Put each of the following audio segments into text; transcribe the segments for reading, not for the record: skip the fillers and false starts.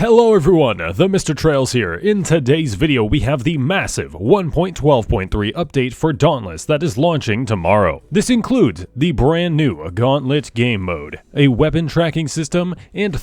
Hello everyone, TheMrTrails here. In today's video we have the massive 1.12.3 update for Dauntless that is launching tomorrow. This includes the brand new Gauntlet game mode, a weapon tracking system, and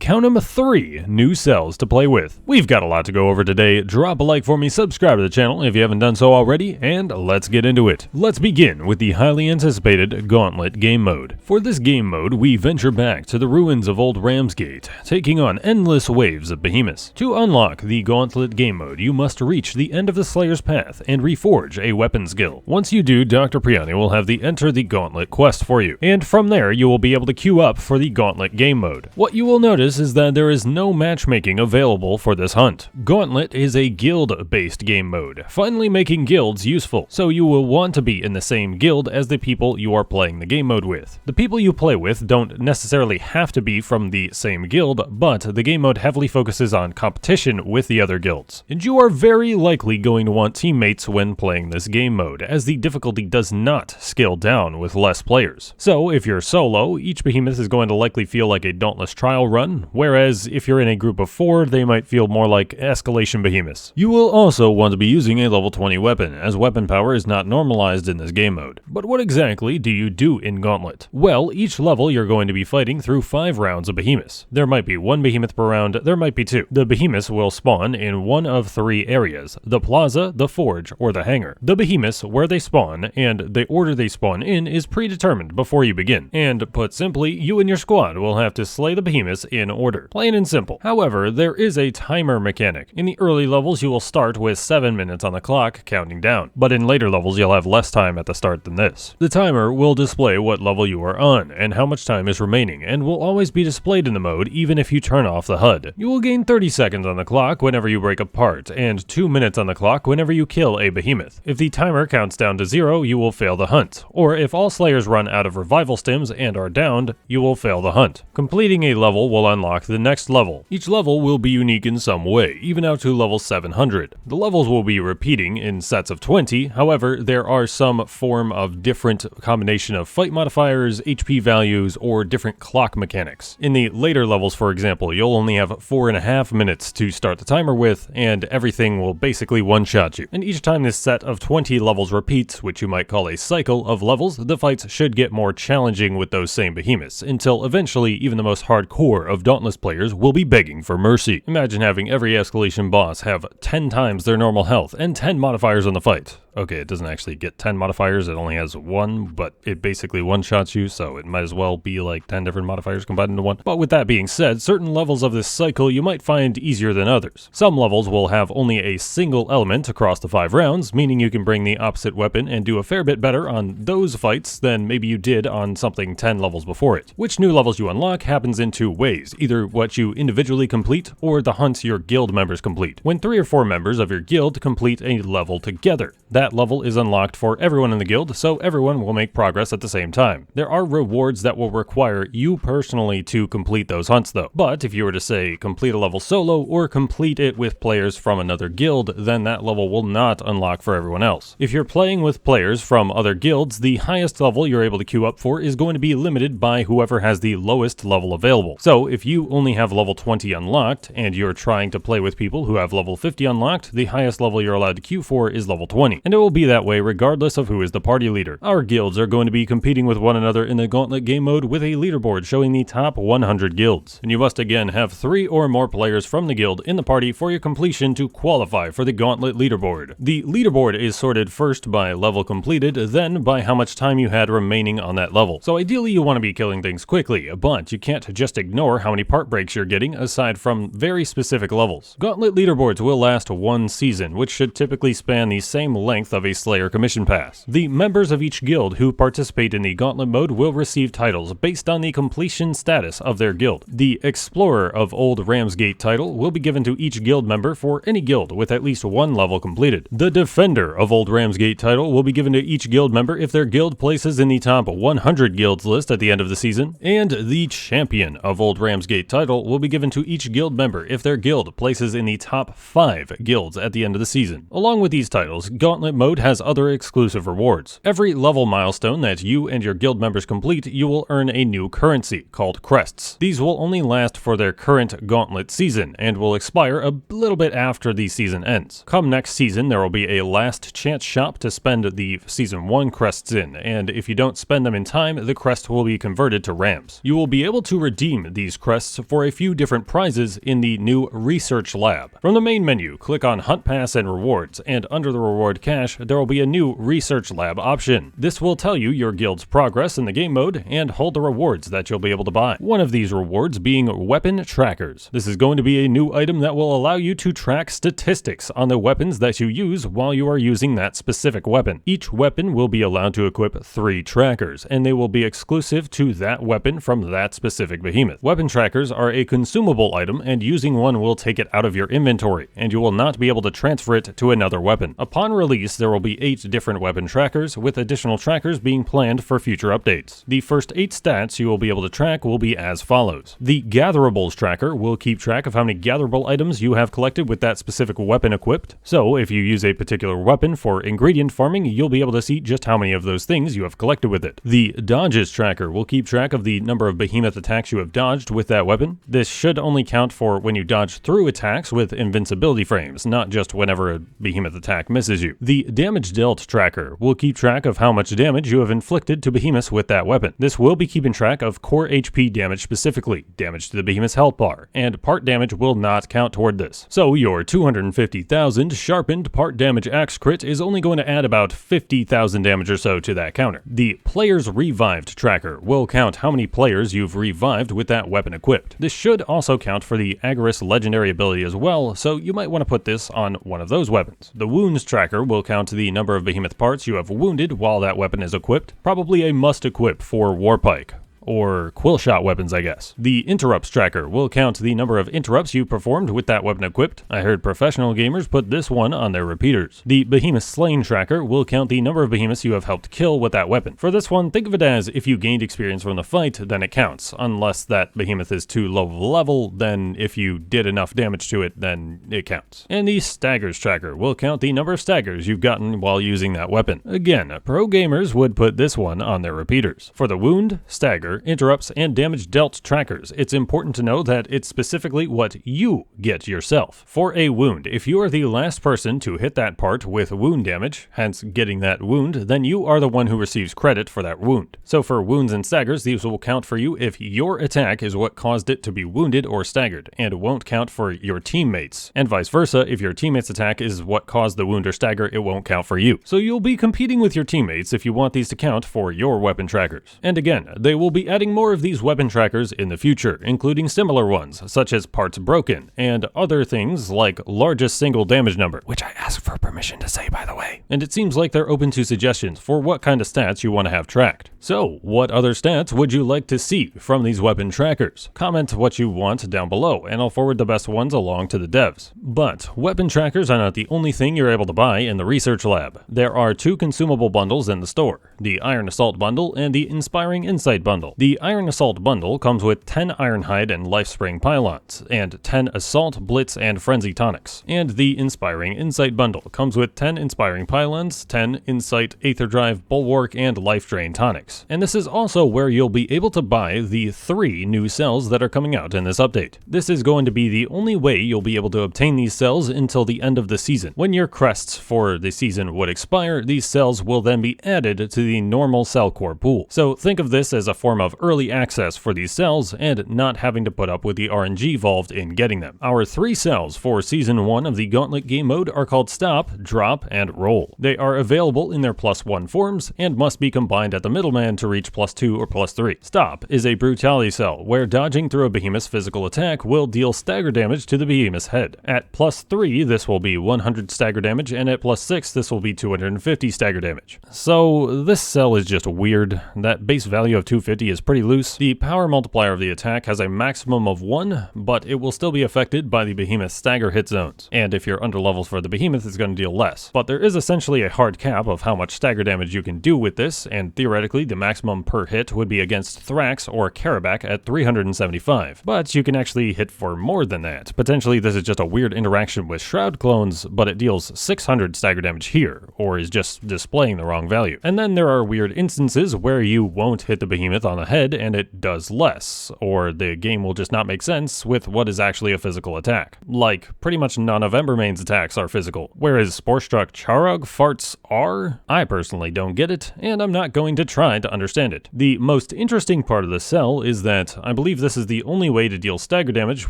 count 'em, three new cells to play with. We've got a lot to go over today. Drop a like for me, subscribe to the channel if you haven't done so already, and let's get into it. Let's begin with the highly anticipated Gauntlet game mode. For this game mode, we venture back to the ruins of Old Ramsgate, taking on endless waves of behemoths. To unlock the Gauntlet game mode, you must reach the end of the Slayer's path and reforge a weapon skill. Once you do, Dr. Priani will have the Enter the Gauntlet quest for you, and from there you will be able to queue up for the Gauntlet game mode. What you will notice is that there is no matchmaking available for this hunt. Gauntlet is a guild-based game mode, finally making guilds useful, so you will want to be in the same guild as the people you are playing the game mode with. The people you play with don't necessarily have to be from the same guild, but the game mode heavily focuses on competition with the other guilds, and you are very likely going to want teammates when playing this game mode, as the difficulty does not scale down with less players. So if you're solo, each behemoth is going to likely feel like a dauntless trial run, whereas if you're in a group of 4, they might feel more like escalation behemoths. You will also want to be using a level 20 weapon, as weapon power is not normalized in this game mode. But what exactly do you do in Gauntlet? Well, each level you're going to be fighting through 5 rounds of behemoths. There might be 1 behemoth per round, there might be 2. The behemoths will spawn in one of 3 areas: the plaza, the forge, or the hangar. The behemoths, where they spawn, and the order they spawn in is predetermined before you begin. And put simply, you and your squad will have to slay the behemoths in order. Plain and simple. However, there is a timer mechanic. In the early levels, you will start with 7 minutes on the clock, counting down. But in later levels, you'll have less time at the start than this. The timer will display what level you are on, and how much time is remaining, and will always be displayed in the mode even if you turn off the HUD. You will gain 30 seconds on the clock whenever you break apart, and 2 minutes on the clock whenever you kill a behemoth. If the timer counts down to 0, you will fail the hunt, or if all slayers run out of revival stims and are downed, you will fail the hunt. Completing a level will unlock the next level. Each level will be unique in some way, even out to level 700. The levels will be repeating in sets of 20, however, there are some form of different combination of fight modifiers, HP values, or different clock mechanics. In the later levels, for example, you'll only have 4.5 minutes to start the timer with, and everything will basically one-shot you. And each time this set of 20 levels repeats, which you might call a cycle of levels, the fights should get more challenging with those same behemoths, until eventually even the most hardcore of Dauntless players will be begging for mercy. Imagine having every escalation boss have 10 times their normal health and 10 modifiers on the fight. Okay, it doesn't actually get 10 modifiers, it only has 1, but it basically one-shots you, so it might as well be like 10 different modifiers combined into 1. But with that being said, certain levels of this cycle you might find easier than others. Some levels will have only a single element across the 5 rounds, meaning you can bring the opposite weapon and do a fair bit better on those fights than maybe you did on something 10 levels before it. Which new levels you unlock happens in 2 ways, either what you individually complete, or the hunts your guild members complete. When 3 or 4 members of your guild complete a level together, that level is unlocked for everyone in the guild, so everyone will make progress at the same time. There are rewards that will require you personally to complete those hunts though. But if you were to say complete a level solo or complete it with players from another guild, then that level will not unlock for everyone else. If you're playing with players from other guilds, the highest level you're able to queue up for is going to be limited by whoever has the lowest level available. So if you only have level 20 unlocked and you're trying to play with people who have level 50 unlocked, the highest level you're allowed to queue for is level 20. And it will be that way regardless of who is the party leader. Our guilds are going to be competing with one another in the Gauntlet game mode with a leaderboard showing the top 100 guilds. And you must again have 3 or more players from the guild in the party for your completion to qualify for the Gauntlet leaderboard. The leaderboard is sorted first by level completed, then by how much time you had remaining on that level. So ideally you want to be killing things quickly, but you can't just ignore how many part breaks you're getting aside from very specific levels. Gauntlet leaderboards will last 1 season, which should typically span the same length of a Slayer commission pass. The members of each guild who participate in the Gauntlet mode will receive titles based on the completion status of their guild. The Explorer of Old Ramsgate title will be given to each guild member for any guild with at least 1 level completed. The Defender of Old Ramsgate title will be given to each guild member if their guild places in the top 100 guilds list at the end of the season, and the Champion of Old Ramsgate title will be given to each guild member if their guild places in the top 5 guilds at the end of the season. Along with these titles, Gauntlet Gauntlet mode has other exclusive rewards. Every level milestone that you and your guild members complete, you will earn a new currency called crests. These will only last for their current Gauntlet season and will expire a little bit after the season ends. Come next season, there will be a last chance shop to spend the season 1 crests in, and if you don't spend them in time, the crest will be converted to rams. You will be able to redeem these crests for a few different prizes in the new Research Lab. From the main menu, click on Hunt Pass and Rewards, and under the reward cache, there will be a new Research Lab option. This will tell you your guild's progress in the game mode and hold the rewards that you'll be able to buy. One of these rewards being weapon trackers. This is going to be a new item that will allow you to track statistics on the weapons that you use while you are using that specific weapon. Each weapon will be allowed to equip 3 trackers, and they will be exclusive to that weapon from that specific behemoth. Weapon trackers are a consumable item, and using one will take it out of your inventory, and you will not be able to transfer it to another weapon. Upon release, there will be 8 different weapon trackers, with additional trackers being planned for future updates. The first 8 stats you will be able to track will be as follows. The Gatherables tracker will keep track of how many gatherable items you have collected with that specific weapon equipped. So if you use a particular weapon for ingredient farming, you'll be able to see just how many of those things you have collected with it. The Dodges tracker will keep track of the number of behemoth attacks you have dodged with that weapon. This should only count for when you dodge through attacks with invincibility frames, not just whenever a behemoth attack misses you. The Damage Dealt tracker will keep track of how much damage you have inflicted to behemoths with that weapon. This will be keeping track of core HP damage specifically, damage to the behemoth's health bar, and part damage will not count toward this. So your 250,000 sharpened part damage axe crit is only going to add about 50,000 damage or so to that counter. The Players Revived tracker will count how many players you've revived with that weapon equipped. This should also count for the Agorist legendary ability as well, so you might want to put this on one of those weapons. The Wounds tracker will count the number of behemoth parts you have wounded while that weapon is equipped, probably a must equip for Warpike. Or quill shot weapons, I guess. The Interrupts tracker will count the number of interrupts you performed with that weapon equipped. I heard professional gamers put this one on their repeaters. The Behemoth Slain tracker will count the number of behemoths you have helped kill with that weapon. For this one, think of it as if you gained experience from the fight, then it counts. Unless that behemoth is too low of a level, then if you did enough damage to it, then it counts. And the Staggers tracker will count the number of staggers you've gotten while using that weapon. Again, pro gamers would put this one on their repeaters. For the Wound, Stagger, Interrupts, and Damage Dealt trackers, it's important to know that it's specifically what you get yourself. For a wound, if you are the last person to hit that part with wound damage, hence getting that wound, then you are the one who receives credit for that wound. So for wounds and staggers, these will count for you if your attack is what caused it to be wounded or staggered, and won't count for your teammates. And vice versa, if your teammate's attack is what caused the wound or stagger, it won't count for you. So you'll be competing with your teammates if you want these to count for your weapon trackers. And again, they will be adding more of these weapon trackers in the future, including similar ones, such as parts broken, and other things like largest single damage number, which I asked for permission to say, by the way. And it seems like they're open to suggestions for what kind of stats you want to have tracked. So, what other stats would you like to see from these weapon trackers? Comment what you want down below, and I'll forward the best ones along to the devs. But weapon trackers are not the only thing you're able to buy in the Research Lab. There are 2 consumable bundles in the store, the Iron Assault Bundle and the Inspiring Insight Bundle. The Iron Assault Bundle comes with 10 Ironhide and Lifespring Pylons, and 10 Assault, Blitz, and Frenzy Tonics. And the Inspiring Insight Bundle comes with 10 Inspiring Pylons, 10 Insight, Aether Drive, Bulwark, and Life Drain Tonics. And this is also where you'll be able to buy the 3 new cells that are coming out in this update. This is going to be the only way you'll be able to obtain these cells until the end of the season. When your crests for the season would expire, these cells will then be added to the normal cell core pool. So think of this as a form of early access for these cells and not having to put up with the RNG involved in getting them. Our 3 cells for Season 1 of the Gauntlet game mode are called Stop, Drop, and Roll. They are available in their +1 forms and must be combined at the middleman to reach +2 or +3. Stop is a brutality cell where dodging through a behemoth's physical attack will deal stagger damage to the behemoth's head. At +3, this will be 100 stagger damage, and at +6, this will be 250 stagger damage. So this cell is just weird. That base value of 250 variety is pretty loose. The power multiplier of the attack has a maximum of 1, but it will still be affected by the behemoth's stagger hit zones. And if you're under levels for the behemoth, it's going to deal less. But there is essentially a hard cap of how much stagger damage you can do with this, and theoretically the maximum per hit would be against Thrax or Karabak at 375. But you can actually hit for more than that. Potentially this is just a weird interaction with Shroud clones, but it deals 600 stagger damage here, or is just displaying the wrong value. And then there are weird instances where you won't hit the behemoth on the head and it does less, or the game will just not make sense with what is actually a physical attack. Like, pretty much none of Embermane's attacks are physical, whereas Spore-struck Charog farts are? I personally don't get it, and I'm not going to try to understand it. The most interesting part of the cell is that I believe this is the only way to deal stagger damage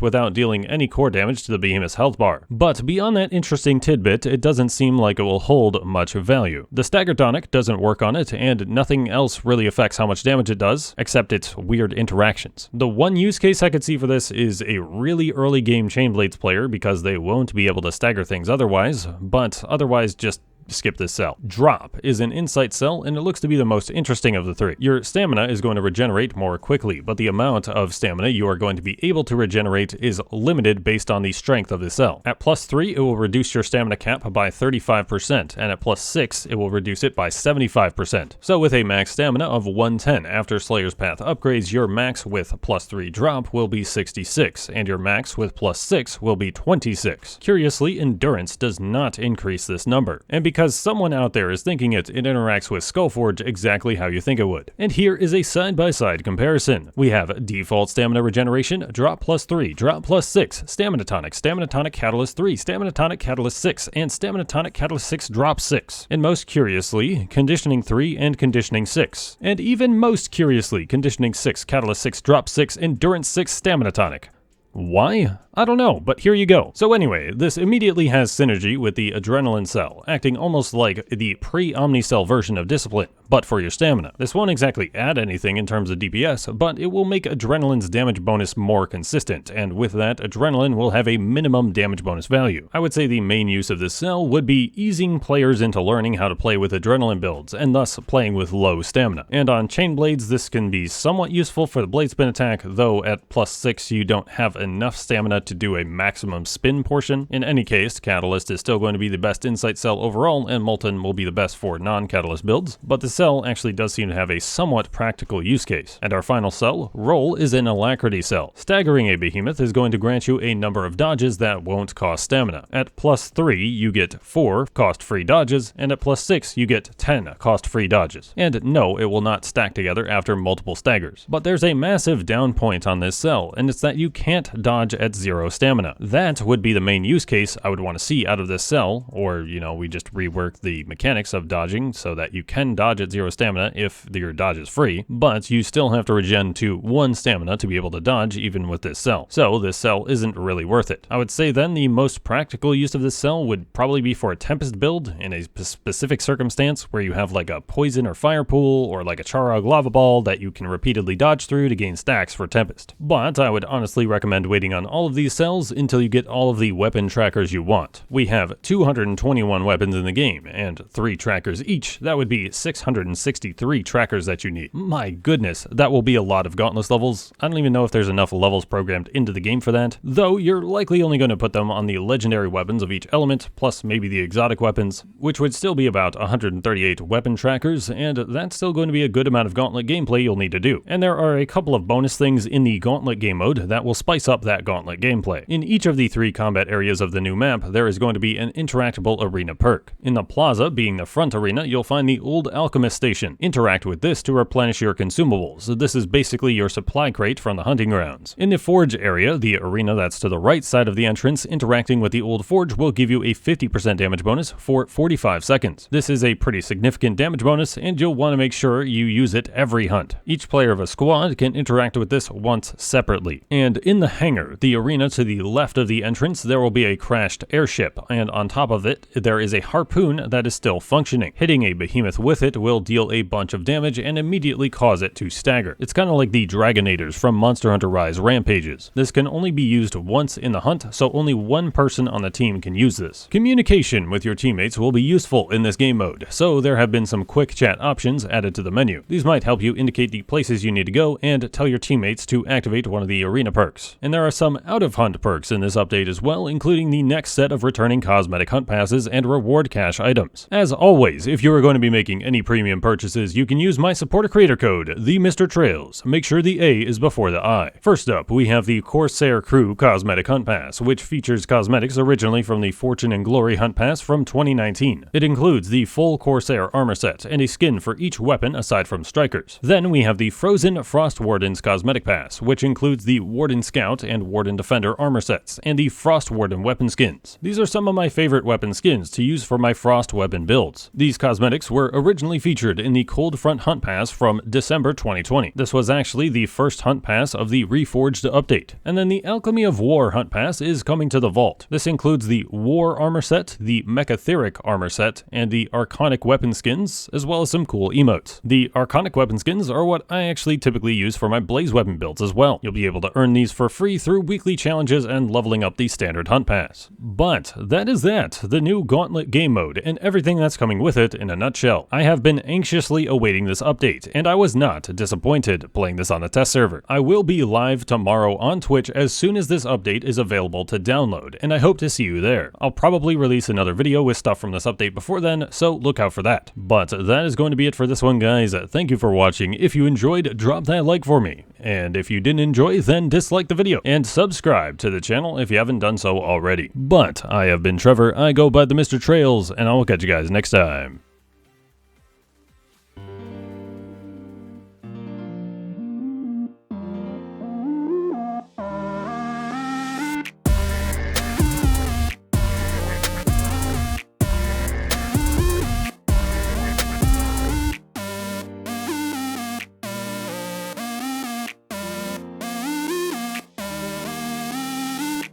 without dealing any core damage to the behemoth's health bar. But beyond that interesting tidbit, it doesn't seem like it will hold much value. The stagger tonic doesn't work on it, and nothing else really affects how much damage it does, except its weird interactions. The one use case I could see for this is a really early game Chainblades player, because they won't be able to stagger things otherwise, but otherwise just skip this cell. Drop is an insight cell, and it looks to be the most interesting of the three. Your stamina is going to regenerate more quickly, but the amount of stamina you are going to be able to regenerate is limited based on the strength of the cell. At +3, it will reduce your stamina cap by 35%, and at +6, it will reduce it by 75%. So with a max stamina of 110 after Slayer's Path upgrades, your max with +3 drop will be 66, and your max with +6 will be 26. Curiously, endurance does not increase this number, and because someone out there is thinking it interacts with Skullforge exactly how you think it would. And here is a side-by-side comparison. We have default stamina regeneration, drop +3, drop +6, stamina tonic catalyst 3, stamina tonic catalyst 6, and stamina tonic catalyst 6 drop 6. And most curiously, conditioning 3 and conditioning 6. And even most curiously, conditioning 6, catalyst 6, drop 6, endurance 6, stamina tonic. Why? I don't know, but here you go. So anyway, this immediately has synergy with the Adrenaline Cell, acting almost like the pre-Omnicell version of Discipline, but for your stamina. This won't exactly add anything in terms of DPS, but it will make Adrenaline's damage bonus more consistent, and with that, Adrenaline will have a minimum damage bonus value. I would say the main use of this cell would be easing players into learning how to play with Adrenaline builds, and thus playing with low stamina. And on Chainblades, this can be somewhat useful for the Blade Spin attack, though at +6 you don't have enough stamina to do a maximum spin portion. In any case, Catalyst is still going to be the best insight cell overall, and Molten will be the best for non-Catalyst builds, but the cell actually does seem to have a somewhat practical use case. And our final cell, Roll, is an Alacrity cell. Staggering a behemoth is going to grant you a number of dodges that won't cost stamina. At +3, you get 4 cost-free dodges, and at +6, you get 10 cost-free dodges. And no, it will not stack together after multiple staggers. But there's a massive down point on this cell, and it's that you can't dodge at 0 stamina. That would be the main use case I would want to see out of this cell, or, you know, we just rework the mechanics of dodging so that you can dodge at 0 stamina if your dodge is free, but you still have to regen to 1 stamina to be able to dodge even with this cell. So this cell isn't really worth it. I would say then the most practical use of this cell would probably be for a Tempest build in a specific circumstance where you have like a poison or fire pool or like a Charog lava ball that you can repeatedly dodge through to gain stacks for Tempest. But I would honestly recommend waiting on all of these cells until you get all of the weapon trackers you want. We have 221 weapons in the game, and 3 trackers each. That would be 663 trackers that you need. My goodness, that will be a lot of Gauntless levels. I don't even know if there's enough levels programmed into the game for that, though you're likely only going to put them on the legendary weapons of each element, plus maybe the exotic weapons, which would still be about 138 weapon trackers, and that's still going to be a good amount of Gauntlet gameplay you'll need to do. And there are a couple of bonus things in the Gauntlet game mode that will spice up that Gauntlet gameplay. In each of the 3 combat areas of the new map, there is going to be an interactable arena perk. In the plaza, being the front arena, you'll find the Old Alchemist Station. Interact with this to replenish your consumables. This is basically your supply crate from the hunting grounds. In the Forge area, the arena that's to the right side of the entrance, interacting with the Old Forge will give you a 50% damage bonus for 45 seconds. This is a pretty significant damage bonus, and you'll want to make sure you use it every hunt. Each player of a squad can interact with this once separately. And in the hangar, the arena arena to the left of the entrance, there will be a crashed airship, and on top of it, there is a harpoon that is still functioning. Hitting a behemoth with it will deal a bunch of damage and immediately cause it to stagger. It's kind of like the Dragonators from Monster Hunter Rise Rampages. This can only be used once in the hunt, so only one person on the team can use this. Communication with your teammates will be useful in this game mode, so there have been some quick chat options added to the menu. These might help you indicate the places you need to go and tell your teammates to activate one of the arena perks. And there are some out-of-hunt perks in this update as well, including the next set of returning cosmetic hunt passes and reward cache items. As always, if you are going to be making any premium purchases, you can use my supporter creator code, TheMrTrails. Make sure the A is before the I. First up, we have the Corsair Crew Cosmetic Hunt Pass, which features cosmetics originally from the Fortune and Glory Hunt Pass from 2019. It includes the full Corsair armor set and a skin for each weapon aside from strikers. Then we have the Frozen Frost Warden's Cosmetic Pass, which includes the Warden Scout and Warden Defender armor sets, and the Frost Warden weapon skins. These are some of my favorite weapon skins to use for my Frost weapon builds. These cosmetics were originally featured in the Cold Front Hunt Pass from December 2020. This was actually the first Hunt Pass of the Reforged update. And then the Alchemy of War Hunt Pass is coming to the vault. This includes the War armor set, the Mechatheric armor set, and the Archonic weapon skins, as well as some cool emotes. The Archonic weapon skins are what I actually typically use for my Blaze weapon builds as well. You'll be able to earn these for free through weekly challenges and leveling up the standard Hunt Pass. But that is the new Gauntlet game mode, and everything that's coming with it in a nutshell. I have been anxiously awaiting this update, and I was not disappointed playing this on the test server. I will be live tomorrow on Twitch as soon as this update is available to download, and I hope to see you there. I'll probably release another video with stuff from this update before then, so look out for that. But that is going to be it for this one, guys. Thank you for watching. If you enjoyed, drop that like for me. And if you didn't enjoy, then dislike the video. And subscribe to the channel if you haven't done so already. But I have been Trevor, I go by TheMrTrails, and I will catch you guys next time.